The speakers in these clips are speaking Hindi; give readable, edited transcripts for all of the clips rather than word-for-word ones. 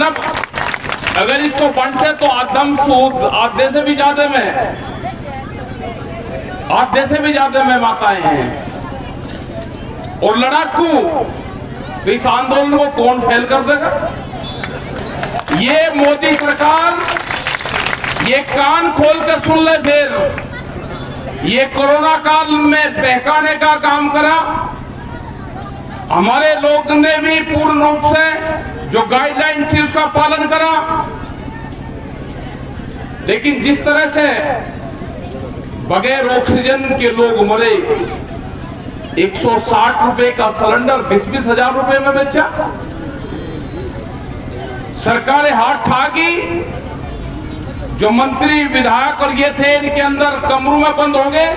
मतलब अगर इसको बांटे तो आदम सूद आधे से भी ज्यादा में, आधे से भी ज्यादा में माताएं हैं। और लड़ाकू, तो इस आंदोलन को कौन फेल कर देगा? ये मोदी सरकार, ये कान खोल कर सुन ले, फिर ये कोरोना काल में बहकाने का काम करा। हमारे लोग ने भी पूर्ण रूप से जो गाइडलाइन थी उसका पालन करा, लेकिन जिस तरह से बगैर ऑक्सीजन के लोग मरे, 160 रुपए का सिलेंडर 20-20 हजार रुपए में बेचा। सरकारें हाथ ठाकी, जो मंत्री विधायक और ये थे इनके अंदर कमरों में बंद हो गए,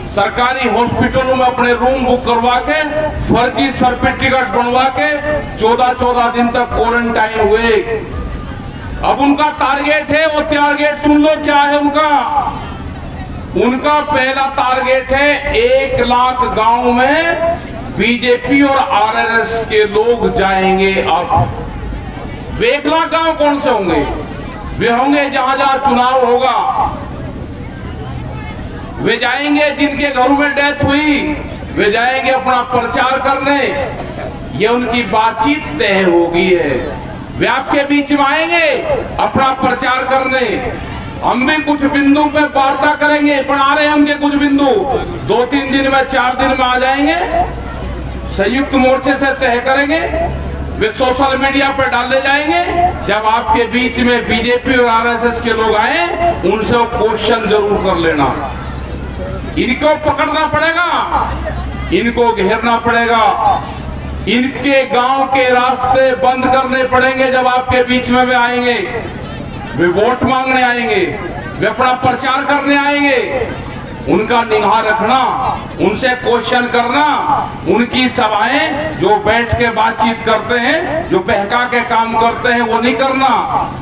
सरकारी हॉस्पिटलों में अपने रूम बुक करवा के फर्जी सर्टिफिकेट बनवा के 14-14 दिन तक क्वारंटाइन हुए। अब उनका टारगेट है, वो टारगेट सुन लो क्या है उनका पहला टारगेट है 1 लाख गांव में बीजेपी और आरएसएस के लोग जाएंगे। अब 1 लाख गांव कौन से होंगे? वे होंगे जहां जहां चुनाव होगा, वे जाएंगे जिनके घरों में डेथ हुई, वे जाएंगे अपना प्रचार करने। ये उनकी बातचीत तय हो गई है, वे आपके बीच में आएंगे अपना प्रचार करने। हम भी कुछ बिंदु पे वार्ता करेंगे, बना रहे होंगे कुछ बिंदु, 2-3 दिन में 4 दिन में आ जाएंगे, संयुक्त मोर्चे से तय करेंगे, वे सोशल मीडिया पर डाले जाएंगे। जब आपके बीच में बीजेपी और आरएसएस के लोग आए, उनसे क्वेश्चन जरूर कर लेना। इनको पकड़ना पड़ेगा, इनको घेरना पड़ेगा, इनके गांव के रास्ते बंद करने पड़ेंगे। जब आपके बीच में वे आएंगे, वे वोट मांगने आएंगे, वे अपना प्रचार करने आएंगे, उनका निगाह रखना, उनसे क्वेश्चन करना। उनकी सभाएं जो बैठ के बातचीत करते हैं, जो बहका के काम करते हैं, वो नहीं करना।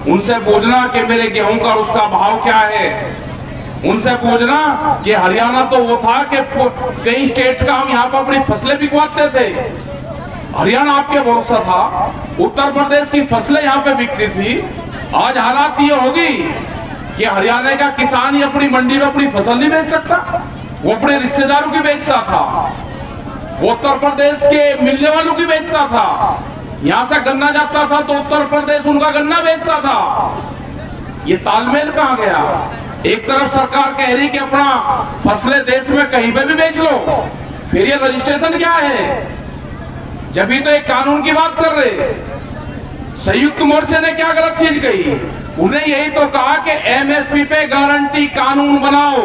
उनसे पूछना कि मेरे गेहूं का उसका भाव क्या है। उनसे पूछना कि हरियाणा तो वो था कि कई स्टेट का हम यहाँ पर अपनी फसलें बिकवाते थे, हरियाणा आपके भरोसा था। उत्तर प्रदेश की फसलें यहाँ पे बिकती थी। आज हालात ये होगी कि हरियाणा का किसान ही अपनी मंडी में अपनी फसल नहीं बेच सकता, वो अपने रिश्तेदारों की बेचता था, वो उत्तर प्रदेश के मिलने वालों की बेचता था। यहाँ से गन्ना जाता था तो उत्तर प्रदेश उनका गन्ना बेचता था। ये तालमेल कहाँ गया? एक तरफ सरकार कह रही कि अपना फसलें देश में कहीं पे भी बेच लो, फिर ये रजिस्ट्रेशन क्या है? जब भी तो एक कानून की बात कर रहे। संयुक्त मोर्चे ने क्या गलत चीज कही? उन्हें यही तो कहा कि एमएसपी पे गारंटी कानून बनाओ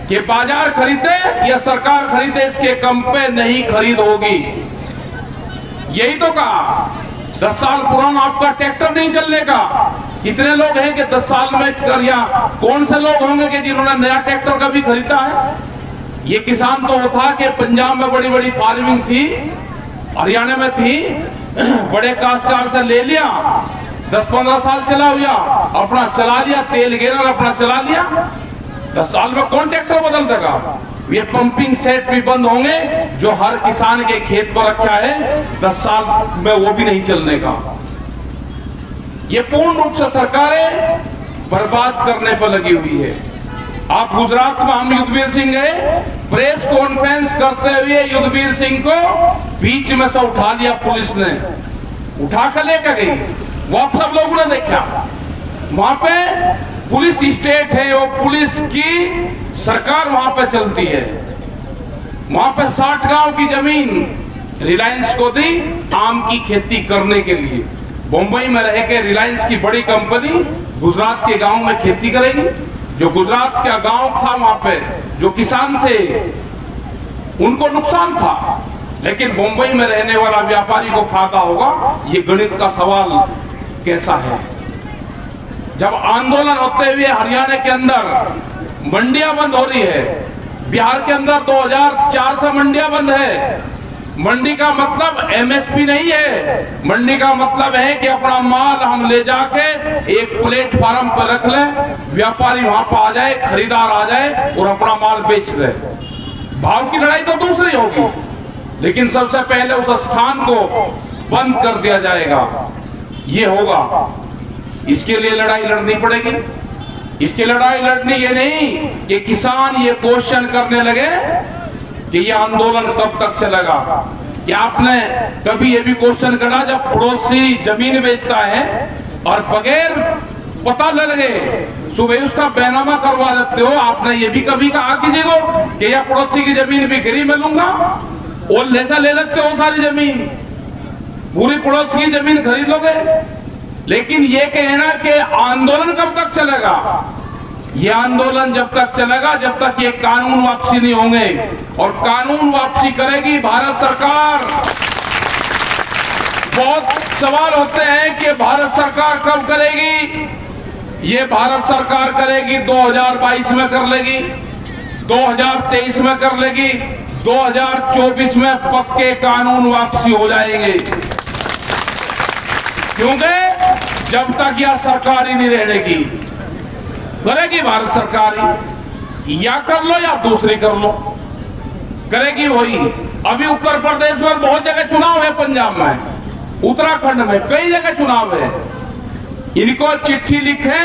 कि बाजार खरीदे या सरकार खरीदे, इसके कम पे नहीं खरीद होगी। यही तो कहा। 10 साल पुराना आपका ट्रैक्टर नहीं चलने का। कितने लोग हैं कि 10 साल में कर, या कौन से लोग होंगे कि जिन्होंने नया ट्रैक्टर का भी खरीदा है? ये किसान तो वो था कि पंजाब में बड़ी बड़ी फार्मिंग थी, हरियाणा में थी, बड़े काश्तकार से ले लिया, 10-15 साल चला हुआ, अपना चला लिया, तेल गिरा अपना चला लिया। 10 साल में कौन ट्रैक्टर बदल देगा? ये पंपिंग सेट भी बंद होंगे जो हर किसान के खेत पर रखा है, 10 साल में वो भी नहीं चलने का। ये पूर्ण रूप से सरकारें बर्बाद करने पर लगी हुई है। आप गुजरात में, हम युद्धवीर सिंह गए, प्रेस कॉन्फ्रेंस करते हुए युद्धवीर सिंह को बीच में से उठा लिया पुलिस ने, उठा कर लेकर गई। वो आप सब लोगों ने देखा, वहां पे पुलिस स्टेट है, वो पुलिस की सरकार वहां पे चलती है। वहां पे 60 गांव की जमीन रिलायंस को दी आम की खेती करने के लिए। मुंबई में रह के रिलायंस की बड़ी कंपनी गुजरात के गांव में खेती करेगी। जो गुजरात का गांव था, वहां पे जो किसान थे उनको नुकसान था, लेकिन मुंबई में रहने वाला व्यापारी को फायदा होगा। ये गणित का सवाल कैसा है? जब आंदोलन होते हुए हरियाणा के अंदर मंडियां बंद हो रही है, बिहार के अंदर 2400 मंडियां बंद है। मंडी का मतलब एमएसपी नहीं है, मंडी का मतलब है कि अपना माल हम ले जाके एक प्लेटफार्म पर रख ले, व्यापारी वहां पर आ जाए, खरीदार आ जाए और अपना माल बेच दे। भाव की लड़ाई तो दूसरी होगी, लेकिन सबसे पहले उस स्थान को बंद कर दिया जाएगा। ये होगा, इसके लिए लड़ाई लड़नी पड़ेगी। इसकी लड़ाई लड़नी ये नहीं कि किसान ये क्वेश्चन करने लगे कि ये आंदोलन कब तक चलेगा। क्या आपने कभी ये भी क्वेश्चन करा, जब पड़ोसी जमीन बेचता है और बगैर पता लगे सुबह उसका बैनामा करवा देते हो, आपने ये भी कभी कहा किसी को कि यह पड़ोसी की जमीन बिक्री में लूंगा, और लेसा ले लेते हो सारी जमीन, पूरी पड़ोसी की जमीन खरीद लोगे। लेकिन ये कहना कि आंदोलन कब तक चलेगा, ये आंदोलन जब तक चलेगा जब तक ये कानून वापसी नहीं होंगे, और कानून वापसी करेगी भारत सरकार। बहुत सवाल होते हैं कि भारत सरकार कब करेगी, ये भारत सरकार करेगी, 2022 में कर लेगी, 2023 में कर लेगी, 2024 में पक्के कानून वापसी हो जाएंगे। क्योंकि जब तक यह सरकार ही नहीं रहने की, करेगी भारत सरकार ही, या कर लो या दूसरी कर लो, करेगी वही। अभी उत्तर प्रदेश में बहुत जगह चुनाव है, पंजाब में, उत्तराखंड में कई जगह चुनाव है। इनको चिट्ठी लिखे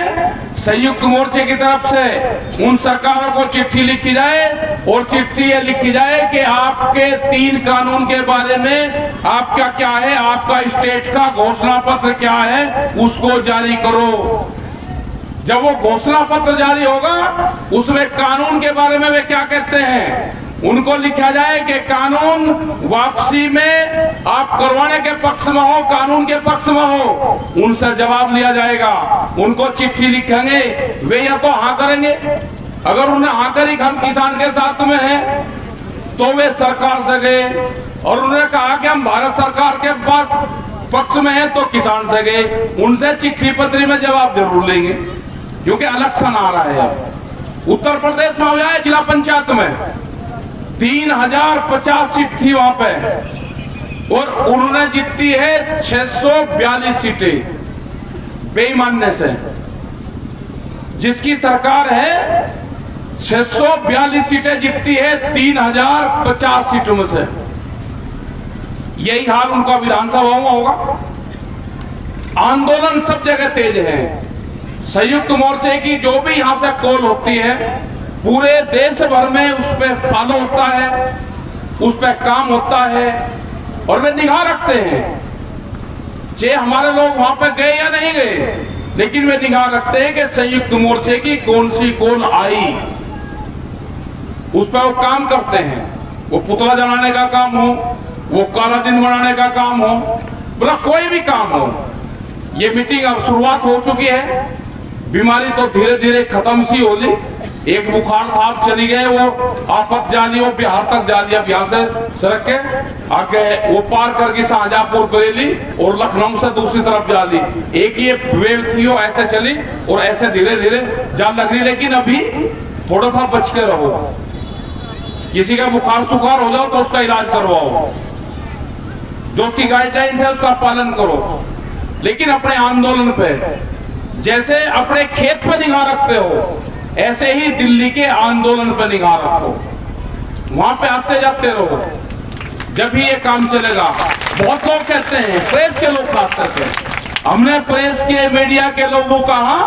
संयुक्त मोर्चे की तरफ से, उन सरकारों को चिट्ठी लिखी जाए, और चिट्ठी ये लिखी जाए कि आपके 3 कानून के बारे में आपका क्या है, आपका स्टेट का घोषणा पत्र क्या है, उसको जारी करो। जब वो घोषणा पत्र जारी होगा उसमें कानून के बारे में वे क्या कहते हैं, उनको लिखा जाए कि कानून वापसी में आप करवाने के पक्ष में हो, कानून के पक्ष में हो, उनसे जवाब लिया जाएगा। उनको चिट्ठी लिखेंगे, वे या तो हाँ करेंगे, अगर उन्हें हाँ करी हम किसान के साथ में हैं, तो वे सरकार से गए, और उन्होंने कहा कि हम भारत सरकार के पक्ष में हैं, तो किसान से गए, उनसे चिट्ठी पत्री में जवाब जरूर लेंगे, क्योंकि इलेक्शन आ रहा है। अब उत्तर प्रदेश में हो जाए, जिला पंचायत में 3050 सीट थी वहां पे, और उन्होंने जीती है 642 सीटें बेईमानने से। जिसकी सरकार है 642 सीटें जीतती है 3050 सीटों में से। यही हाल उनका विधानसभा में होगा। आंदोलन सब जगह तेज है। संयुक्त मोर्चे की जो भी यहां से कॉल होती है, पूरे देश भर में उस पर फॉलो होता है, उस पर काम होता है, और वे निगाह रखते हैं। चाहे हमारे लोग वहां पे गए या नहीं गए, लेकिन वे निगाह रखते हैं कि संयुक्त मोर्चे की कौन सी कॉल आई, उस पर वो काम करते हैं। वो पुतला जलाने का काम हो, वो काला दिन मनाने का काम हो, बोला कोई भी काम हो। ये मीटिंग अब शुरुआत हो चुकी है। बीमारी तो धीरे धीरे खत्म सी होगी। एक बुखार था, आप चली गए, वो आफत जाली, वो बिहार तक जा लिया, यहाँ से सड़क के आगे वो पार करके शाहजहांपुर बरेली और लखनऊ से दूसरी तरफ जा ली। एक ये वेव थी, वो ऐसे चली और ऐसे धीरे धीरे जा लग रही। लेकिन अभी थोड़ा सा बच के रहो, किसी का बुखार सुखार हो जाओ तो उसका इलाज करवाओ, जो उसकी गाइडलाइन है उसका पालन करो। लेकिन अपने आंदोलन पे जैसे अपने खेत पे निगाह रखते हो, ऐसे ही दिल्ली के आंदोलन पर निगाह रखो, वहां पे आते जाते रहो, जब भी ये काम चलेगा। बहुत लोग कहते हैं, प्रेस के लोग खास करके, हमने प्रेस के मीडिया के लोगों को कहा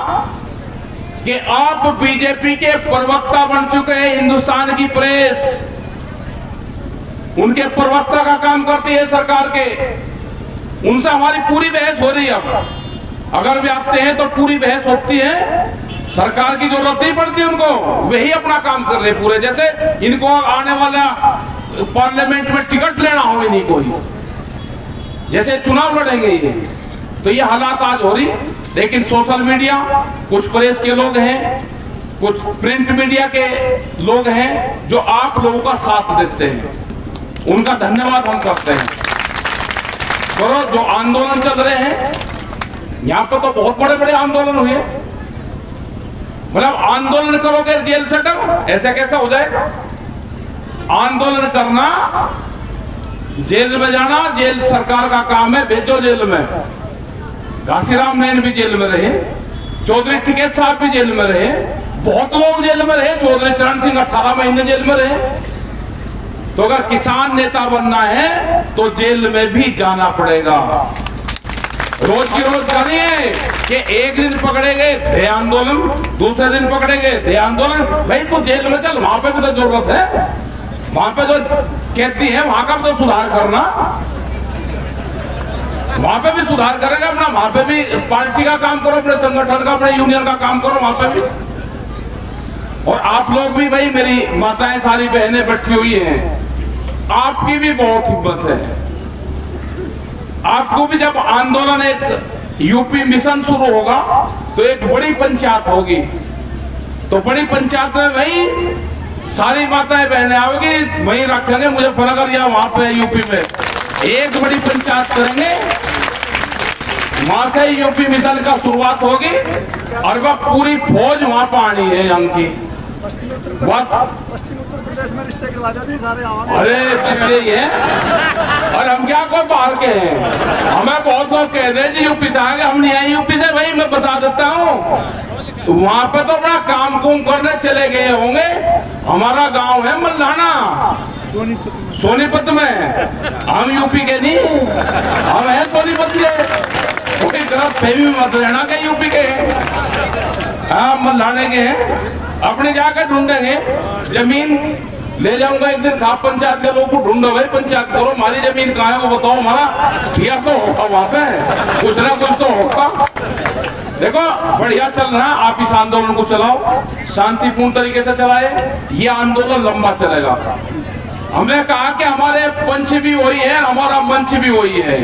कि आप बीजेपी के प्रवक्ता बन चुके हैं। हिंदुस्तान की प्रेस उनके प्रवक्ता का काम करती है सरकार के, उनसे हमारी पूरी बहस हो रही है। अब अगर वे आते हैं तो पूरी बहस होती है, सरकार की जरूरत नहीं पड़ती उनको, वही अपना काम कर रहे पूरे। जैसे इनको आने वाला पार्लियामेंट में टिकट लेना हो ही नहीं कोई, जैसे चुनाव लड़ेंगे ये। तो ये हालात आज हो रही। लेकिन सोशल मीडिया, कुछ प्रेस के लोग हैं, कुछ प्रिंट मीडिया के लोग हैं जो आप लोगों का साथ देते हैं, उनका धन्यवाद हम करते हैं। करो, जो आंदोलन चल रहे हैं यहाँ पे तो बहुत बड़े बड़े आंदोलन हुए। मतलब आंदोलन करोगे जेल से डरो, ऐसा कैसा हो जाएगा? आंदोलन करना, जेल में जाना, जेल सरकार का काम है, भेजो जेल में। घासीराम नैन भी जेल में रहे, चौधरी टिकैत साहब भी जेल में रहे, बहुत लोग जेल में रहे, चौधरी चरण सिंह 18 महीने जेल में रहे। तो अगर किसान नेता बनना है तो जेल में भी जाना पड़ेगा। रोज की रोज करनी है कि एक दिन पकड़ेंगे दे आंदोलन, दूसरे दिन पकड़ेंगे दे आंदोलन। भाई तू जेल में चल, वहां पे भी तो जरूरत है, वहां पे जो कहती है वहां का भी तो सुधार करना, वहां पे भी सुधार करेगा अपना, वहां पे भी पार्टी का काम करो, अपने संगठन का, अपने यूनियन का काम करो वहां पे भी। और आप लोग भी भाई, मेरी माताएं सारी बहनें बैठी हुई हैं, आपकी भी बहुत हिम्मत है। आपको भी जब आंदोलन, एक यूपी मिशन शुरू होगा तो एक बड़ी पंचायत होगी, तो बड़ी पंचायत में भाई सारी माताएं बहनें आओगी, वहीं रखेंगे मुजफ्फरनगर या वहां पे यूपी में एक बड़ी पंचायत करेंगे, वहां से यूपी मिशन का शुरुआत होगी और वह पूरी फौज वहां पर आनी है यहाँ की। पश्चिम उत्तर प्रदेश में रिश्ते करवा देते सारे। अरे इसलिए है, और हम क्या कोई बाहर के हैं, हमें बहुत लोग कह रहे जी यूपी से आगे, हम नहीं आए यूपी से। भाई मैं बता देता हूँ, वहां पे तो अपना काम कुम करने चले गए होंगे। हमारा गांव है मल्लाना, सोनीपत में, हम यूपी के नहीं, हम है सोनीपत के। कोई गलत फहमी मत रहना के यूपी के, हाँ मल्लाने के हैं। अपने जाकर ढूंढेंगे, जमीन ले जाऊंगा एक दिन, खाप पंचायत के लोग को ढूंढो भाई, पंचायत करो, हमारी जमीन कहाँ है वो बताओ, हमारा ठिया तो होगा वहां पे, कुछ ना कुछ तो होगा। देखो बढ़िया चल रहा है, आप इस आंदोलन को चलाओ, शांतिपूर्ण तरीके से चलाए, ये आंदोलन लंबा चलेगा। हमने कहा कि हमारे पंच भी वही है, हमारा मंच भी वही है,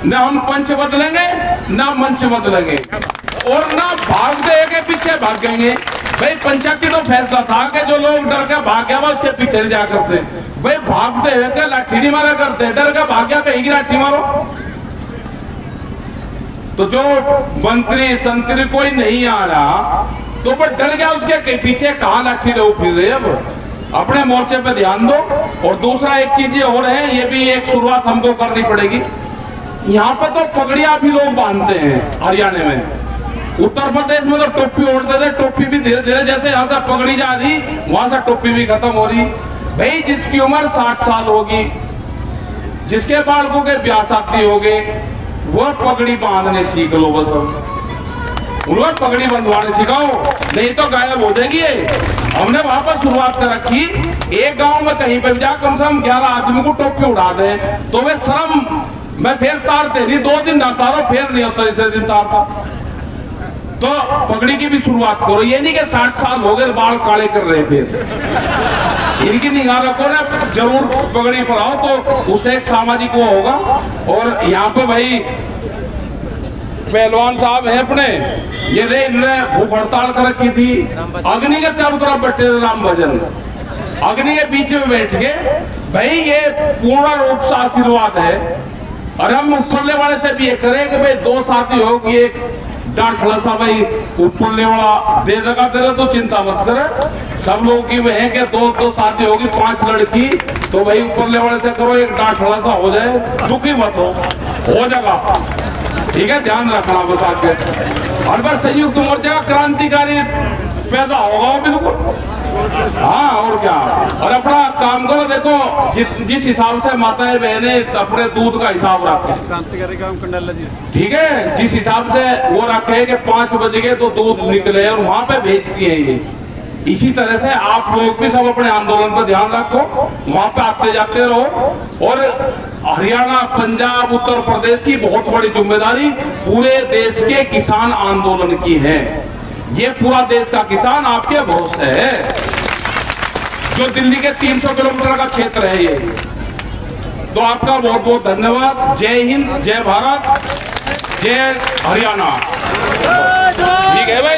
न हम पंच बदलेंगे ना मंच बदलेंगे, और ना भागते के पीछे भागेंगे। भाई पंचायती तो फैसला था कि जो लोग डर के भाग गया उसके पीछे नहीं जा करते। भाई भागते हुए क्या लाठी नहीं मारा करते, डर के भाग गया कहीं की लाठी मारो। तो जो मंत्री संतरी कोई नहीं आ रहा तो वो डर गया, उसके पीछे कहाँ लाठी लो फिर रहे। अब अपने मोर्चे पे ध्यान दो। और दूसरा एक चीज ये हो रहे हैं, ये भी एक शुरुआत हमको करनी पड़ेगी। यहाँ पे तो पगड़ियां भी लोग बांधते हैं हरियाणा में, उत्तर प्रदेश में तो टोपी ओढ़ते थे, टोपी भी धीरे धीरे जैसे यहाँ से पगड़ी जा रही वहां से टोपी भी खत्म हो रही। भाई जिसकी उम्र 60 साल होगी, जिसके बालकों के ब्याह शादी हो गए, वो पगड़ी बांधने सीख लो बस, उन्हें पगड़ी बंधवाने सिखाओ, नहीं तो गायब हो जाएगी। हमने वहां पर शुरुआत कर रखी, एक गांव में कहीं पर जा कम से कम 11 आदमी को टोपी उड़ा दे तो वे शर्म में फिर तारते नहीं, 2 दिन ना तारो फिर नहीं होता, तीसरे दिन तारता। तो पगड़ी की भी शुरुआत करो, ये नहीं कि 60 साल हो गए बाल काले कर रहे, फिर इनकी निगाह रखो ना, जरूर पगड़ी पड़ाओ तो उससे एक सामाजिक वो होगा। और यहाँ पे भाई पहलवान साहब हैं अपने, ये रे इन्होंने भूख हड़ताल कर रखी थी, अग्नि के चारों तरफ बैठे थे राम भजन, अग्नि के बीच में बैठ के। भाई ये पूर्ण रूप से आशीर्वाद है, और हम ऊपरले वाले से भी ये करें कि भाई 2 साथी हो, ये डांट सा भाई ऊपरले वाला दे देगा तेरा, तो चिंता मत करे। सब लोगों की वह है कि 2 शादी होगी, 5 लड़की, तो भाई ऊपरले वाले से करो, एक डांट सा हो जाए, दुखी मत हो जाएगा, ठीक है, ध्यान रखना बस आगे। हर बार संयुक्त मोर्चा का क्रांतिकारी पैदा होगा बिल्कुल, हाँ और क्या। और अपना काम करो, देखो जिस हिसाब से माताएं बहने अपने दूध का हिसाब रखें, क्रांतिकारी काम कंडल जी, ठीक है, जिस हिसाब से वो रखे कि 5 बज गए तो दूध निकले और वहां पे भेजती है ये, इसी तरह से आप लोग भी सब अपने आंदोलन पर ध्यान रखो, वहां पे आते जाते रहो। और हरियाणा, पंजाब, उत्तर प्रदेश की बहुत बड़ी जिम्मेदारी पूरे देश के किसान आंदोलन की है। ये पूरा देश का किसान आपके भरोसे है, जो दिल्ली के 300 किलोमीटर का क्षेत्र है ये। तो आपका बहुत बहुत धन्यवाद। जय हिंद, जय भारत, जय हरियाणा। ठीक है भाई।